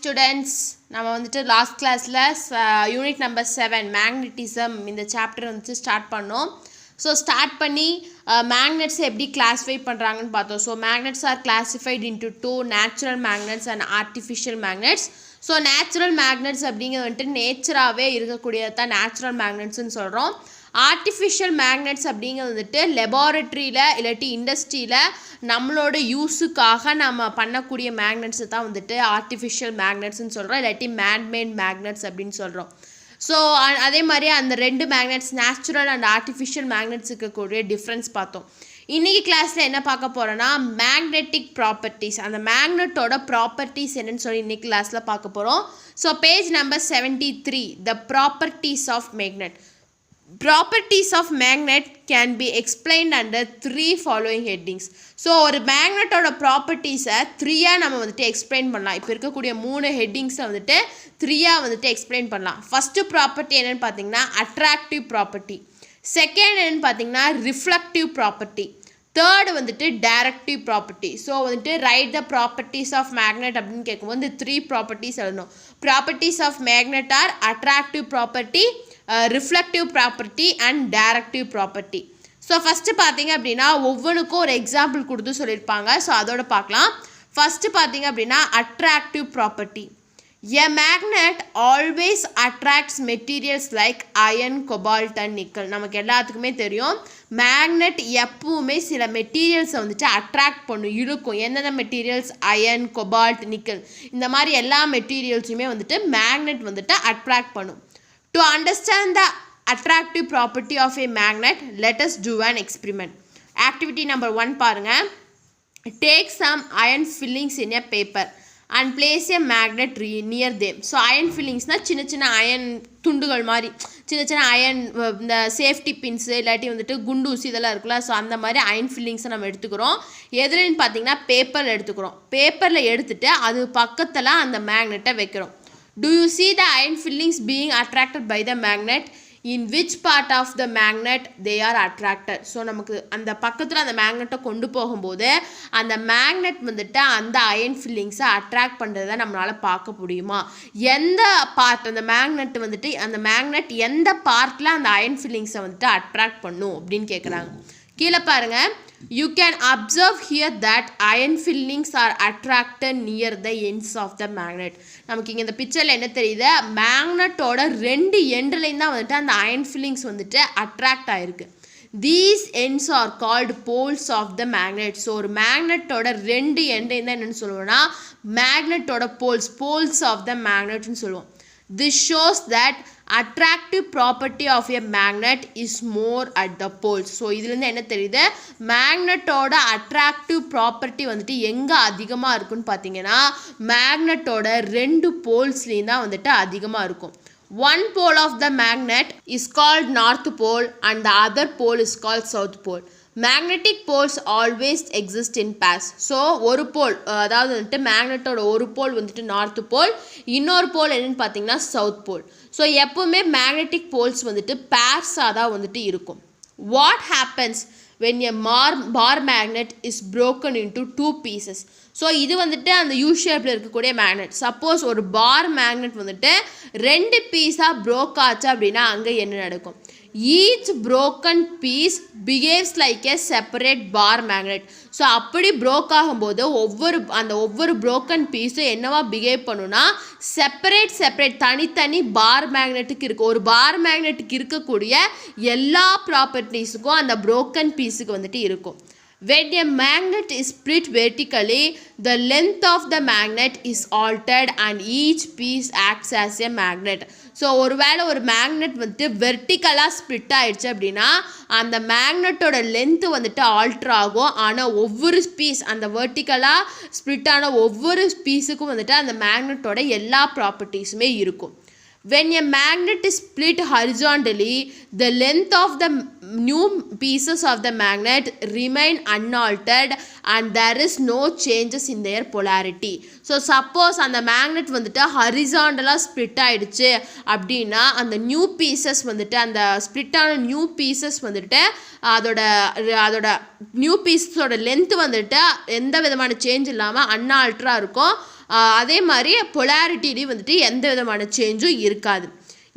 students, நம்ம வந்துட்டு last கிளாஸில் யூனிட் நம்பர் 7 மேக்னட்டிசம் இந்த சாப்டர் வந்துட்டு ஸ்டார்ட் பண்ணோம். ஸோ ஸ்டார்ட் பண்ணி மேக்னெட்ஸ் எப்படி கிளாஸிஃபை பண்ணுறாங்கன்னு பார்த்தோம். So magnets R classified into 2 natural magnets and artificial magnets. So natural magnets அப்படிங்கிறது வந்துட்டு நேச்சராகவே இருக்கக்கூடியது தான் நேச்சுரல் மேக்னெட்ஸ்ன்னு சொல்கிறோம். ஆர்டிஃபிஷியல் மேக்னெட்ஸ் அப்படிங்கிறது வந்துட்டு லெபார்ட்ரியில் இல்லாட்டி இண்டஸ்ட்ரியில் நம்மளோட யூஸுக்காக நம்ம பண்ணக்கூடிய மேக்னெட்ஸை தான் வந்துட்டு ஆர்டிஃபிஷியல் மேக்னெட்ஸ்ன்னு சொல்கிறோம், இல்லாட்டி மேன்மேட் மேக்னெட்ஸ் அப்படின்னு சொல்கிறோம். ஸோ அதே மாதிரி அந்த ரெண்டு மேக்னெட்ஸ் நேச்சுரல் அண்ட் ஆர்டிஃபிஷியல் மேக்னெட்ஸுக்கு கூடிய டிஃப்ரென்ஸ் பார்த்தோம். இன்றைக்கி கிளாஸில் என்ன பார்க்க போகிறோன்னா மேக்னெட்டிக் ப்ராப்பர்ட்டிஸ், அந்த மேக்னெட்டோட ப்ராப்பர்ட்டிஸ் என்னன்னு சொல்லி இன்றைக்கி கிளாஸில் பார்க்க போகிறோம். So page number 73, the properties of magnet. Properties of magnet can be explained under 3 following headings. So ஒரு மேக்னெட்டோட ப்ராப்பர்ட்டிஸை 3ஆக நம்ம வந்துட்டு எக்ஸ்பிளைன் பண்ணலாம். இப்போ இருக்கக்கூடிய 3 ஹெட்டிங்ஸை வந்துட்டு 3ஆக வந்துட்டு எக்ஸ்பிளைன் பண்ணலாம். ஃபஸ்ட்டு ப்ராப்பர்ட்டி என்னென்னு பார்த்தீங்கன்னா அட்ராக்டிவ் ப்ராப்பர்ட்டி, செகண்ட் என்னென்னு பார்த்தீங்கன்னா ரிஃப்ளெக்டிவ் ப்ராப்பர்ட்டி, தேர்டு வந்துட்டு டைரக்டிவ் ப்ராப்பர்ட்டி. ஸோ வந்துட்டு right the properties of magnet அப்படின்னு கேட்கும்போது இந்த 3 ப்ராப்பர்ட்டிஸ் எழுதணும். Properties of magnet are attractive property, reflective property and directive property. So first பார்த்தீங்க அப்படின்னா ஒவ்வொன்றுக்கும் ஒரு எக்ஸாம்பிள் கொடுத்து சொல்லியிருப்பாங்க. ஸோ அதோட பார்க்கலாம். ஃபஸ்ட்டு பார்த்தீங்க அப்படின்னா attractive property. A magnet always attracts materials like iron, cobalt and nickel. நமக்கு எல்லாத்துக்குமே தெரியும் மேக்னெட் எப்பவுமே சில மெட்டீரியல்ஸை வந்துட்டு அட்ராக்ட் பண்ணும், இழுக்கும். எந்தெந்த மெட்டீரியல்ஸ்? அயன், கொபால்ட், நிக்கல், இந்த மாதிரி எல்லா மெட்டீரியல்ஸுமே வந்துட்டு மேக்னெட் வந்துட்டு அட்ராக்ட் பண்ணும். To understand the attractive property of a magnet, let us do an experiment. Activity number 1 பாருங்க. Take some iron fillings in a paper and place a magnet near them. So iron ஃபில்லிங்ஸ்னால் சின்ன சின்ன iron துண்டுகள் மாதிரி, சின்ன சின்ன iron இந்த safety pins இல்லாட்டி வந்துட்டு குண்டூசி இதெல்லாம் இருக்குல்ல. ஸோ அந்த மாதிரி அயன் ஃபில்லிங்ஸை நம்ம எடுத்துக்கிறோம். எதுலன்னு பார்த்தீங்கன்னா பேப்பரில் எடுத்துக்கிறோம். பேப்பரில் எடுத்துகிட்டு அது பக்கத்தில் அந்த மேக்னெட்டை வைக்கிறோம். Do you see the iron fillings being attracted by the magnet? In which part of the magnet they are attracted? So நமக்கு அந்த பக்கத்தில் அந்த மேக்னெட்டை கொண்டு போகும்போது அந்த மேக்னெட் வந்துட்டு அந்த அயன் ஃபில்லிங்ஸை அட்ராக்ட் பண்ணுறதை நம்மளால் பார்க்க முடியுமா? எந்த பார்ட் அந்த மேக்னெட் வந்துட்டு அந்த மேக்னெட் எந்த பார்ட்டில் அந்த அயன் ஃபில்லிங்ஸை வந்துட்டு அட்ராக்ட் பண்ணும் அப்படின்னு கேட்குறாங்க. கீழே பாருங்கள். You can observe here that iron fillings are attracted near the ends of the magnet. நமக்கு இங்கே இந்த பிக்சரில் என்ன தெரியுது? மேக்னெட்டோட 2 எண்ட்லையும் தான் வந்துட்டு அந்த அயன் ஃபில்லிங்ஸ் வந்துட்டு அட்ராக்ட் ஆகிருக்கு. These ends are called poles of the magnet. So ஒரு மேக்னெட்டோட 2 எண்ட்லையும் தான் என்னென்னு சொல்லுவோம்னா மேக்னெட்டோட poles of the magnetன்னு சொல்லுவோம். This shows that attractive property of a magnet is more at the poles. So இதுலேருந்து என்ன தெரியுது? மேக்னெட்டோட அட்ராக்டிவ் ப்ராப்பர்ட்டி வந்துட்டு எங்கே அதிகமாக இருக்குன்னு பார்த்தீங்கன்னா மேக்னெட்டோட 2 போல்ஸ்லேயும் தான் வந்துட்டு அதிகமாக இருக்கும். One pole of the magnet is called north pole and the other pole is called south pole. Magnetic poles always exist in pairs. So ஒரு போல், அதாவது வந்துட்டு மேக்னெட்டோட ஒரு போல் வந்துட்டு நார்த் போல், இன்னொரு போல் என்னென்னு பார்த்தீங்கன்னா சவுத் போல். ஸோ எப்போவுமே மேக்னெட்டிக் போல்ஸ் வந்துட்டு பேர்ஸாக தான் வந்துட்டு இருக்கும். What happens when a bar magnet is broken into 2 pieces? So இது வந்துட்டு அந்த யூ ஷேப்பில் இருக்கக்கூடிய மேக்னெட். சப்போஸ் ஒரு பார் மேக்னெட் வந்துட்டு 2 பீஸாக ப்ரோக் ஆச்சு அப்படின்னா அங்கே என்ன நடக்கும்? Each broken piece behaves like a separate bar magnet. So அப்படி ப்ரோக் ஆகும்போது ஒவ்வொரு broken பீஸும் என்னவா பிஹேவ் பண்ணுன்னா செப்பரேட் தனித்தனி பார் மேக்னெட்டுக்கு இருக்குது. ஒரு பார் மேக்னெட்டுக்கு இருக்கக்கூடிய எல்லா ப்ராப்பர்ட்டிஸுக்கும் அந்த broken பீஸுக்கு வந்துட்டு இருக்கும். When a magnet is split vertically, the length of the magnet is altered and each piece acts as a magnet. So ஒருவேளை ஒரு மேக்னெட் வந்துட்டு வெர்டிக்கலாக ஸ்ப்ளிட் ஆகிடுச்சு அப்படின்னா அந்த மேக்னெட்டோட லென்த்து வந்துட்டு ஆல்ட்ரு ஆகும். ஆனால் ஒவ்வொரு பீஸ் அந்த வெர்டிக்கலாக ஸ்ப்ளிட் ஆன ஒவ்வொரு பீஸுக்கும் வந்துட்டு அந்த மேக்னெட்டோட எல்லா ப்ராப்பர்ட்டிஸுமே இருக்கும். When a magnet is split horizontally, the length of the new pieces of the magnet remain unaltered and there is no changes in their polarity. So suppose அந்த மேக்னெட் வந்துட்டு ஹரிசாண்டலாக ஸ்ப்ளிட் ஆகிடுச்சு அப்படின்னா அந்த நியூ பீசஸ் வந்துட்டு அந்த ஸ்ப்ளிட்டான new pieces வந்துட்டு அதோட new பீஸஸோட length வந்துட்டு எந்த விதமான சேஞ்ச் இல்லாமல் அன்ஆல்ட்ராக இருக்கும். அதே மாதிரி பொலாரிட்டிலையும் வந்துட்டு எந்த விதமான சேஞ்சும் இருக்காது.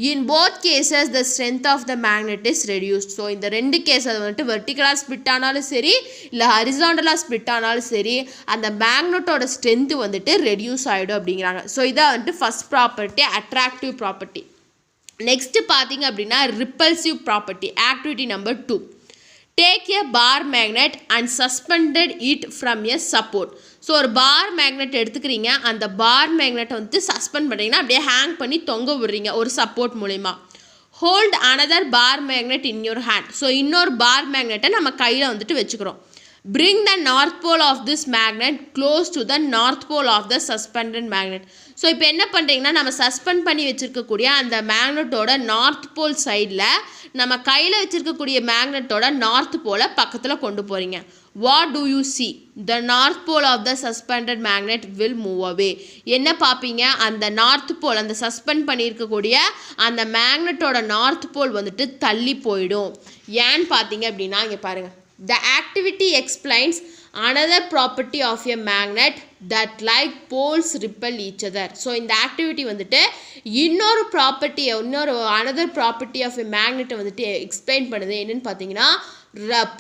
In both cases the strength of the magnet is reduced. So இந்த ரெண்டு கேஸ் அது வந்துட்டு வெர்டிக்கலாக ஸ்பிட் ஆனாலும் சரி இல்லை ஹரிசாண்டலாக ஸ்பிட் ஆனாலும் சரி அந்த மேக்னெட்டோட ஸ்ட்ரென்த்து வந்துட்டு ரெடியூஸ் ஆகிடும் அப்படிங்கிறாங்க. ஸோ இதான் வந்துட்டு first property, attractive property. Next பார்த்தீங்க அப்படின்னா repulsive property, activity number 2. Take a bar magnet and suspended it from a support. So ஒரு பார் மேக்னெட் எடுத்துக்கிறீங்க, அந்த பார் மேக்னெட்டை வந்து சஸ்பெண்ட் பண்ணுறீங்கன்னா அப்படியே ஹேங் பண்ணி தொங்க விடுறீங்க ஒரு சப்போர்ட் மூலிமா. Hold another bar magnet in your hand. So இன்னொரு பார் மேக்னெட்டை நம்ம கையில் வந்துட்டு வச்சுக்கிறோம். Bring the north pole of this magnet close to the north pole of the suspended magnet. So இப்போ என்ன பண்ணுறீங்கன்னா நம்ம சஸ்பெண்ட் பண்ணி வச்சுருக்கக்கூடிய அந்த மேக்னெட்டோட நார்த் போல் சைடில் நம்ம கையில் வச்சுருக்கக்கூடிய மேக்னெட்டோட நார்த் போலை பக்கத்தில் கொண்டு போகிறீங்க. What do you see? The north pole of the suspended magnet will move away. என்ன பார்ப்பீங்க, அந்த நார்த் போல் அந்த சஸ்பெண்ட் பண்ணியிருக்கக்கூடிய அந்த மேக்னெட்டோட நார்த் போல் வந்துட்டு தள்ளி போயிடும். ஏன்னு பார்த்தீங்க அப்படின்னா இங்கே பாருங்கள். The activity explains another property of a magnet that like poles repel each other. So இந்த ஆக்டிவிட்டி வந்துட்டு இன்னொரு ப்ராப்பர்ட்டியை another property of a magnet வந்துட்டு எக்ஸ்பிளைன் பண்ணுது. என்னென்னு பார்த்தீங்கன்னா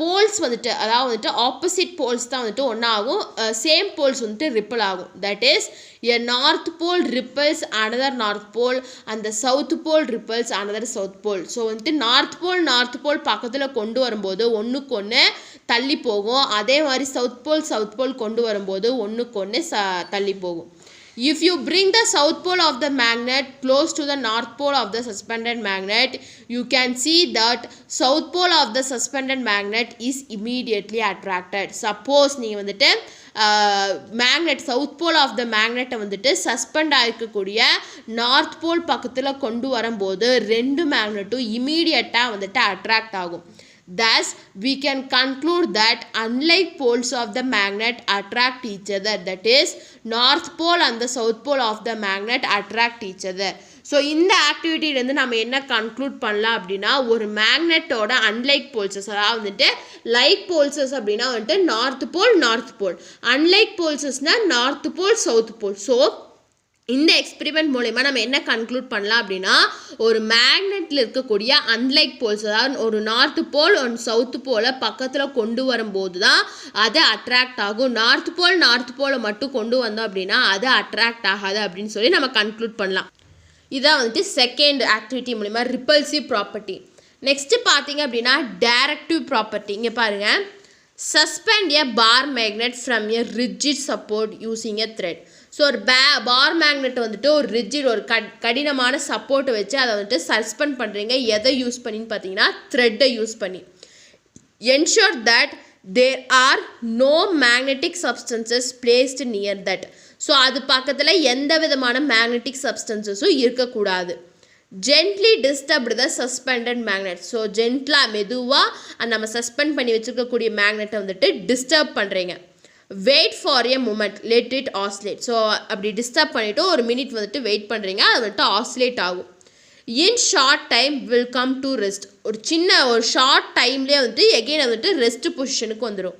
போல்ஸ் வந்துட்டு அதாவது வந்துட்டு ஆப்போசிட் போல்ஸ் தான் வந்துட்டு ஒன்றாகும், சேம் போல்ஸ் வந்துட்டு ரிப்பல் ஆகும். That is a north pole repels another north pole அந்த south pole repels another south pole. So வந்துட்டு நார்த் போல் பக்கத்தில் கொண்டு வரும்போது ஒன்றுக்கு ஒன்று தள்ளி போகும், அதே மாதிரி சவுத் போல் கொண்டு வரும்போது ஒன்றுக்கு ஒன்று தள்ளி போகும். If you bring the south pole of the magnet close to the north pole of the suspended magnet, you can see that south pole of the suspended magnet is immediately attracted. Suppose நீங்கள் வந்துட்டு magnet south pole of the மேக்னெட்டை வந்துட்டு suspend ஆகிருக்கக்கூடிய north pole பக்கத்தில் கொண்டு வரும்போது ரெண்டு மேக்னெட்டும் இமீடியட்டாக வந்துட்டு அட்ராக்ட் ஆகும். Thus, we can conclude that unlike poles of the magnet attract each other, that is, north pole and the south pole of the magnet attract each other. So இந்த ஆக்டிவிட்டிலேருந்து நம்ம என்ன கன்க்ளூட் பண்ணலாம் அப்படின்னா ஒரு மேக்னெட்டோட அன்லைக் போல்சஸ், அதாவது வந்துட்டு like poles அப்படின்னா வந்துட்டு நார்த் போல், அன்லைக் போல்சஸ்னால் north pole south pole. So இந்த எக்ஸ்பெரிமெண்ட் மூலமா நம்ம என்ன கன்க்ளூட் பண்ணலாம் அப்படின்னா ஒரு மேக்னெட்டில் இருக்கக்கூடிய அன்லைக் போல்ஸ், அதாவது ஒரு நார்த் போல் ஒரு சவுத் போலை பக்கத்தில் கொண்டு வரும்போது தான் அது அட்ராக்ட் ஆகும். நார்த் போலை மட்டும் கொண்டு வந்தோம் அப்படின்னா அது அட்ராக்ட் ஆகாது அப்படின்னு சொல்லி நம்ம கன்க்ளூட் பண்ணலாம். இதான் வந்துட்டு செகண்ட் ஆக்டிவிட்டி மூலிமா ரிப்பல்சிவ் ப்ராப்பர்ட்டி. நெக்ஸ்ட்டு பார்த்தீங்க அப்படின்னா டைரக்டிவ் ப்ராப்பர்ட்டி. இங்கே பாருங்கள், suspend a bar magnet from a rigid support using a thread. So ஒரு பார் மேக்னெட் வந்துட்டு ஒரு ரிஜிட் ஒரு கடினமான சப்போர்ட்டை வச்சு அதை வந்துட்டு சஸ்பெண்ட் பண்ணுறீங்க. எதை யூஸ் பண்ணின்னு பார்த்தீங்கன்னா த்ரெட்டை யூஸ் பண்ணி. Ensure that there are no magnetic substances placed near that. So அது பக்கத்தில் எந்த விதமான மேக்னெட்டிக் சப்ஸ்டன்சஸும் இருக்கக்கூடாது. Gently disturbed the suspended magnet. So ஜென்ட்லாக மெதுவாக நம்ம சஸ்பெண்ட் பண்ணி வச்சுருக்கக்கூடிய மேக்னெட்டை வந்துட்டு டிஸ்டர்ப் பண்ணுறீங்க. Wait for a moment, let it oscillate. So அப்படி டிஸ்டர்ப் பண்ணிவிட்டு ஒரு மினிட் வந்துட்டு வெயிட் பண்ணுறீங்க, அது வந்துட்டு ஆஸ்லேட் ஆகும். In short time will come to rest. ஒரு ஷார்ட் டைம்லேயே வந்துட்டு எகெயின் வந்துட்டு ரெஸ்ட் பொசிஷனுக்கு வந்துடும்.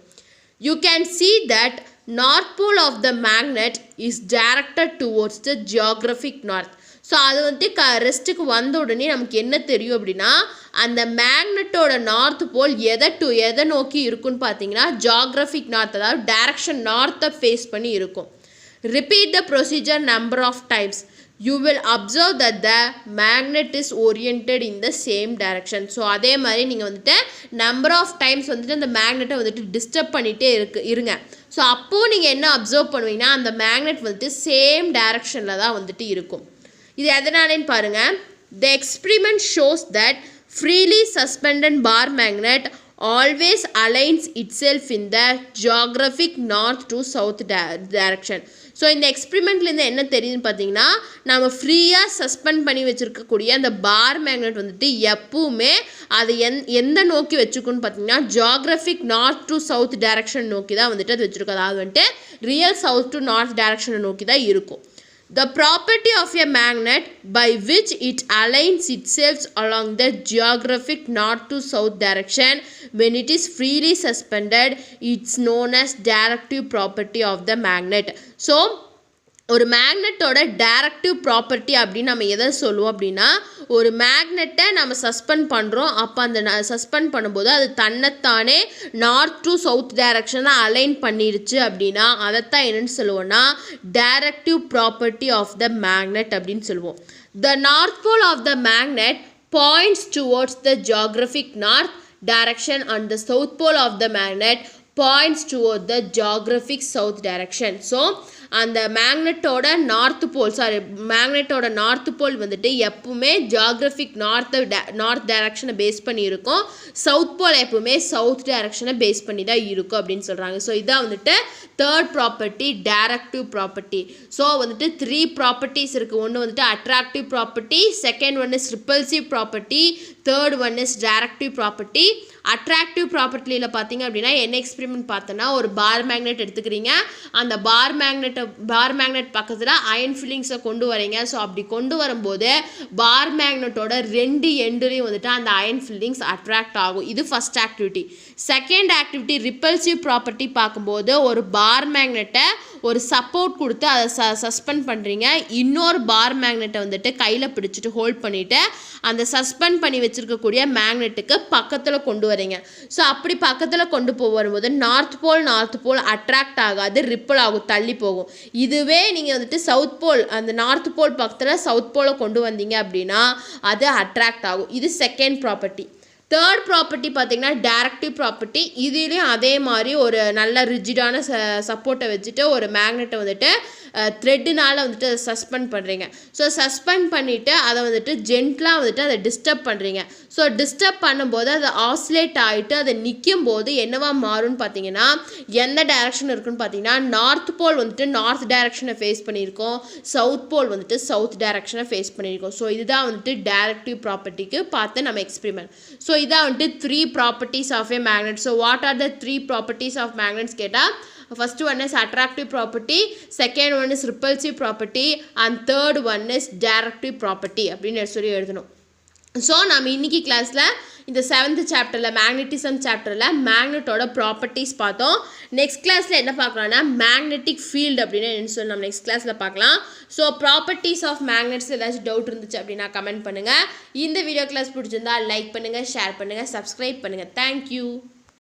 You can see that north pole of the magnet is directed towards the geographic north. So அது வந்துட்டு ரெஸ்ட்டுக்கு வந்த உடனே நமக்கு என்ன தெரியும் அப்படின்னா அந்த மேக்னெட்டோட நார்த் போல் எதை நோக்கி இருக்குன்னு பார்த்தீங்கன்னா ஜியாகிரபிக் நார்த், அதாவது டைரக்ஷன் நார்த்தை ஃபேஸ் பண்ணி இருக்கும். Repeat the procedure number of times. You will observe that the magnet is oriented in the same direction. So அதே மாதிரி நீங்கள் வந்துட்டு நம்பர் ஆஃப் டைம்ஸ் வந்துட்டு அந்த மேக்னெட்டை வந்துட்டு டிஸ்டர்ப் பண்ணிகிட்டே இருங்க. ஸோ அப்போது நீங்கள் என்ன அப்சர்வ் பண்ணுவீங்கன்னா அந்த மேக்னெட் வந்துட்டு சேம் டைரக்ஷனில் தான் வந்துட்டு இருக்கும். இது எதனாலேன்னு பாருங்கள். The experiment shows that freely suspended bar magnet always aligns itself in the geographic north to south direction. So இந்த எக்ஸ்பிரிமெண்ட்லேருந்து என்ன தெரியுதுன்னு பார்த்தீங்கன்னா நம்ம ஃப்ரீயாக சஸ்பெண்ட் பண்ணி வச்சுருக்கக்கூடிய அந்த பார் மேக்னெட் வந்துட்டு எப்பவுமே அதை எந்த நோக்கி வச்சுருக்குன்னு பார்த்தீங்கன்னா geographic north to south direction நோக்கி தான் வந்துட்டு அது வச்சுருக்கோம். அதாவது வந்துட்டு ரியல் சவுத் டு நார்த் டைரக்ஷனை நோக்கி தான் இருக்கும். The property of a magnet by which it aligns itself along the geographic north to south direction when it is freely suspended, it's known as directive property of the magnet. So ஒரு மேக்னெட்டோட directive property அப்படின்னு நம்ம எதை சொல்லுவோம் அப்படின்னா, ஒரு மேக்னெட்டை நம்ம suspend பண்ணுறோம். அப்போ அந்த சஸ்பெண்ட் பண்ணும்போது அது தன்னைத்தானே நார்த் டு சவுத் டைரக்ஷனில் அலைன் பண்ணிருச்சு அப்படின்னா அதைத்தான் என்னென்னு சொல்லுவோம்னா directive property of the magnet அப்படின்னு சொல்லுவோம். The north pole of the magnet points towards the geographic north direction and the south pole of the magnet points toward the geographic south direction. So அந்த மேக்னெட்டோட north pole வந்துட்டு எப்பவுமே Geographic north டைரக்ஷனை base பண்ணி இருக்கும். South pole எப்பவுமே south டைரக்ஷனை base பண்ணி தான் இருக்கும் அப்படின்னு சொல்கிறாங்க. ஸோ இதான் வந்துட்டு third property directive property. So வந்துட்டு 3 ப்ராப்பர்ட்டிஸ் இருக்குது. ஒன்று வந்துட்டு attractive property, second one is repulsive property, third one is directive property. Attractive ப்ராப்பர்ட்டியில் பார்த்தீங்க அப்படின்னா என்ன எக்ஸ்பெரிமெண்ட் பார்த்தோன்னா, ஒரு பார் மேக்னெட் எடுத்துக்கிறீங்க. அந்த பார் மேக்னெட் பக்கத்தில் அயன் ஃபில்லிங்ஸை கொண்டு வரீங்க. ஸோ அப்படி கொண்டு வரும்போது பார் மேக்னெட்டோட 2 எண்டுலையும் வந்துட்டு அந்த அயன் ஃபில்லிங்ஸ் அட்ராக்ட் ஆகும். இது first activity. Second activity repulsive property பார்க்கும்போது ஒரு பார் மேக்னெட்டை ஒரு சப்போர்ட் கொடுத்து அதை சஸ்பெண்ட் பண்ணுறீங்க. இன்னொரு பார் மேக்னெட்டை வந்துட்டு கையில் பிடிச்சிட்டு ஹோல்ட் பண்ணிவிட்டு அந்த சஸ்பெண்ட் பண்ணி வச்சுருக்கக்கூடிய மேக்னெட்டுக்கு பக்கத்தில் கொண்டு வரீங்க. ஸோ அப்படி பக்கத்தில் கொண்டு வரும்போது நார்த் போல் அட்ராக்ட் ஆகாது, ரிப்பல் ஆகும், தள்ளி போகும். இதுவே நீங்கள் வந்துட்டு சவுத் போல் அந்த நார்த் போல் பக்கத்தில் சவுத் போலை கொண்டு வந்தீங்க அப்படின்னா அது அட்ராக்ட் ஆகும். இது செகண்ட் ப்ராப்பர்ட்டி. தேர்ட் ப்ராப்பர்ட்டி பார்த்தீங்கன்னா டைரக்டிவ் ப்ராப்பர்ட்டி. இதுலேயும் அதே மாதிரி ஒரு நல்ல ரிஜிடான சப்போர்ட்டை வச்சுட்டு ஒரு மேக்னெட்டை வந்துட்டு த்ரெட்டுனால் வந்துட்டு அதை சஸ்பெண்ட் பண்ணுறீங்க. ஸோ சஸ்பெண்ட் பண்ணிவிட்டு அதை வந்துட்டு ஜென்ட்லாக வந்துட்டு அதை டிஸ்டர்ப் பண்ணுறீங்க. ஸோ டிஸ்டர்ப் பண்ணும்போது அதை ஆசிலேட் ஆகிட்டு அதை நிற்கும் போது என்னவா மாறும்னு பார்த்தீங்கன்னா எந்த டைரக்ஷன் இருக்குன்னு பார்த்தீங்கன்னா நார்த் போல் வந்துட்டு நார்த் டைரக்ஷனை ஃபேஸ் பண்ணியிருக்கோம், சவுத் போல் வந்துட்டு சவுத் டைரக்ஷனை ஃபேஸ் பண்ணியிருக்கோம். ஸோ இதுதான் வந்துட்டு டைரக்டிவ் ப்ராப்பர்ட்டிக்கு பார்த்து நம்ம எக்ஸ்பெரிமெண்ட். ஸோ இதான் வந்துட்டு 3 properties of a magnet. So what are the 3 properties of magnets கேட்டால், first one is attractive property, second one is repulsive property and third one is directive property அப்படின்னு சொல்லி எழுதணும். ஸோ நம்ம இன்னைக்கு கிளாஸில் இந்த 7th சாப்டரில் மேக்னெட்டிசம் சாப்டரில் மேக்னெட்டோட ப்ராப்பர்ட்டிஸ் பார்த்தோம். நெக்ஸ்ட் கிளாஸில் என்ன பார்க்கலாம்னா மேக்னெட்டிக் ஃபீல்டு அப்படின்னு என்ன சொல்லி நம்ம நெக்ஸ்ட் கிளாஸில் பார்க்கலாம். ஸோ ப்ராப்பர்ட்டிஸ் ஆஃப் மேக்னெட்ஸ் ஏதாச்சும் டவுட் இருந்துச்சு அப்படின்னா கமெண்ட் பண்ணுங்கள். இந்த வீடியோ கிளாஸ் பிடிச்சிருந்தா லைக் பண்ணுங்கள், ஷேர் பண்ணுங்கள், சப்ஸ்கிரைப் பண்ணுங்கள். தேங்க்யூ.